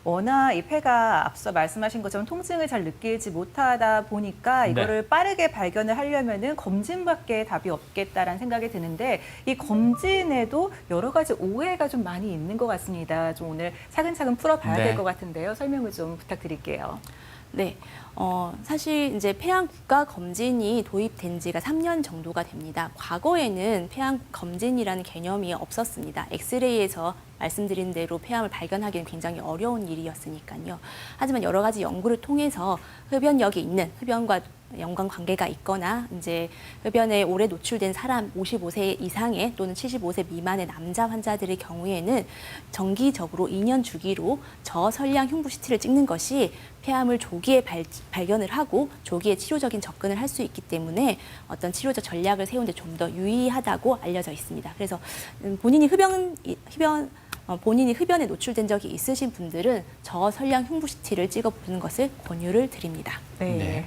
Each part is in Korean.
워낙 이 폐가 앞서 말씀하신 것처럼 통증을 잘 느끼지 못하다 보니까 이거를 빠르게 발견을 하려면은 검진밖에 답이 없겠다라는 생각이 드는데 이 검진에도 여러 가지 오해가 좀 많이 있는 것 같습니다. 좀 오늘 차근차근 풀어봐야 될 것 같은데요. 설명을 좀 부탁드릴게요. 네, 사실 이제 폐암 국가 검진이 도입된 지가 3년 정도가 됩니다. 과거에는 폐암 검진이라는 개념이 없었습니다. 엑스레이에서 말씀드린 대로 폐암을 발견하기는 굉장히 어려운 일이었으니까요. 하지만 여러 가지 연구를 통해서 흡연력이 있는 흡연과 연관 관계가 있거나 이제 흡연에 오래 노출된 사람 55세 이상의 또는 75세 미만의 남자 환자들의 경우에는 정기적으로 2년 주기로 저설량 흉부 CT를 찍는 것이 폐암을 조기에 발견을 하고 조기에 치료적인 접근을 할 수 있기 때문에 어떤 치료적 전략을 세우는데 좀 더 유의하다고 알려져 있습니다. 그래서 본인이 흡연에 노출된 적이 있으신 분들은 저설량 흉부 CT를 찍어보는 것을 권유를 드립니다. 네.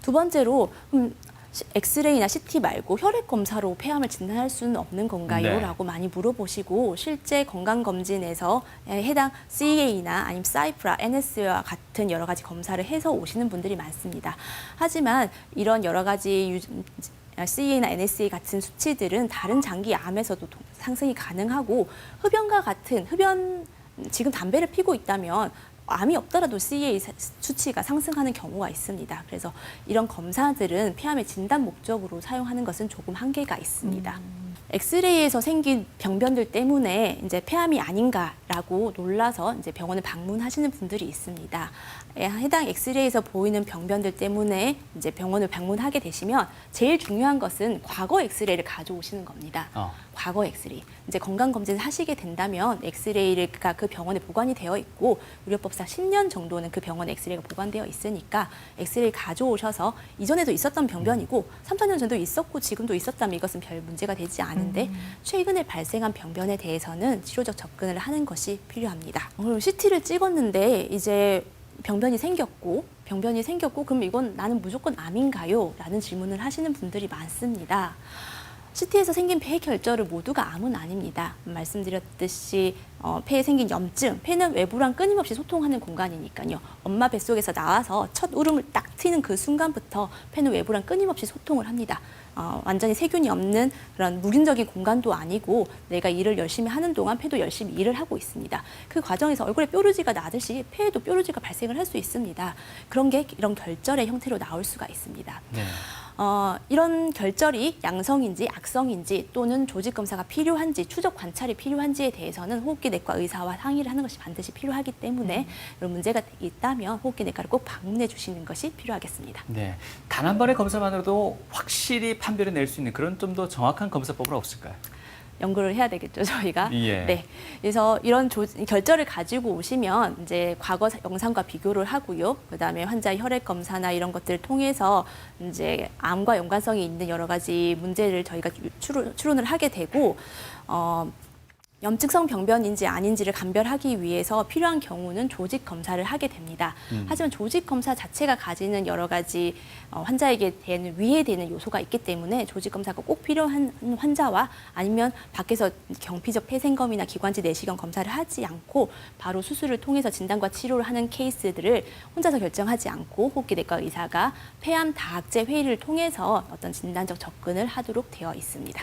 두 번째로 엑스레이나 CT 말고 혈액 검사로 폐암을 진단할 수는 없는 건가요? 네. 라고 많이 물어보시고 실제 건강검진에서 해당 CEA나 아니면 사이프라, NSA와 같은 여러 가지 검사를 해서 오시는 분들이 많습니다. 하지만 이런 여러 가지 CEA나 NSA 같은 수치들은 다른 장기암에서도 상승이 가능하고 흡연과 같은 지금 담배를 피고 있다면 암이 없더라도 CEA 수치가 상승하는 경우가 있습니다. 그래서 이런 검사들은 폐암의 진단 목적으로 사용하는 것은 조금 한계가 있습니다. 엑스레이에서 생긴 병변들 때문에 이제 폐암이 아닌가라고 놀라서 이제 병원을 방문하시는 분들이 있습니다. 해당 엑스레이에서 보이는 병변들 때문에 이제 병원을 방문하게 되시면 제일 중요한 것은 과거 엑스레이를 가져오시는 겁니다. 과거 엑스레이. 이제 건강검진을 하시게 된다면 엑스레이가 그 병원에 보관이 되어 있고 의료법상 10년 정도는 그 병원에 엑스레이가 보관되어 있으니까 엑스레이 가져오셔서 이전에도 있었던 병변이고 3, 4년 전도 있었고 지금도 있었다면 이것은 별 문제가 되지 않은데 최근에 발생한 병변에 대해서는 치료적 접근을 하는 것이 필요합니다. 그럼 CT를 찍었는데 이제 병변이 생겼고 그럼 이건 나는 무조건 암인가요? 라는 질문을 하시는 분들이 많습니다. CT에서 생긴 폐 결절을 모두가 암은 아닙니다. 말씀드렸듯이 폐에 생긴 염증, 폐는 외부랑 끊임없이 소통하는 공간이니까요. 엄마 뱃속에서 나와서 첫 울음을 딱 트는 그 순간부터 폐는 외부랑 끊임없이 소통을 합니다. 완전히 세균이 없는 그런 무균적인 공간도 아니고 내가 일을 열심히 하는 동안 폐도 열심히 일을 하고 있습니다. 그 과정에서 얼굴에 뾰루지가 나듯이 폐에도 뾰루지가 발생을 할 수 있습니다. 그런 게 이런 결절의 형태로 나올 수가 있습니다. 네. 이런 결절이 양성인지 악성인지 또는 조직 검사가 필요한지 추적 관찰이 필요한지에 대해서는 호흡기내과 의사와 상의를 하는 것이 반드시 필요하기 때문에 이런 문제가 있다면 호흡기내과를 꼭 방문해 주시는 것이 필요하겠습니다. 네. 단 한 번의 검사만으로도 확실히 판별을 낼 수 있는 그런 좀 더 정확한 검사법은 없을까요? 연구를 해야 되겠죠, 저희가. 예. 네. 그래서 이런 결절을 가지고 오시면 이제 과거 영상과 비교를 하고요. 그다음에 환자 혈액 검사나 이런 것들을 통해서 이제 암과 연관성이 있는 여러 가지 문제를 저희가 추론을 하게 되고 염증성 병변인지 아닌지를 감별하기 위해서 필요한 경우는 조직 검사를 하게 됩니다. 하지만 조직 검사 자체가 가지는 여러 가지 환자에게 위해되는 요소가 있기 때문에 조직 검사가 꼭 필요한 환자와 아니면 밖에서 경피적 폐생검이나 기관지 내시경 검사를 하지 않고 바로 수술을 통해서 진단과 치료를 하는 케이스들을 혼자서 결정하지 않고 호흡기내과 의사가 폐암 다학제 회의를 통해서 어떤 진단적 접근을 하도록 되어 있습니다.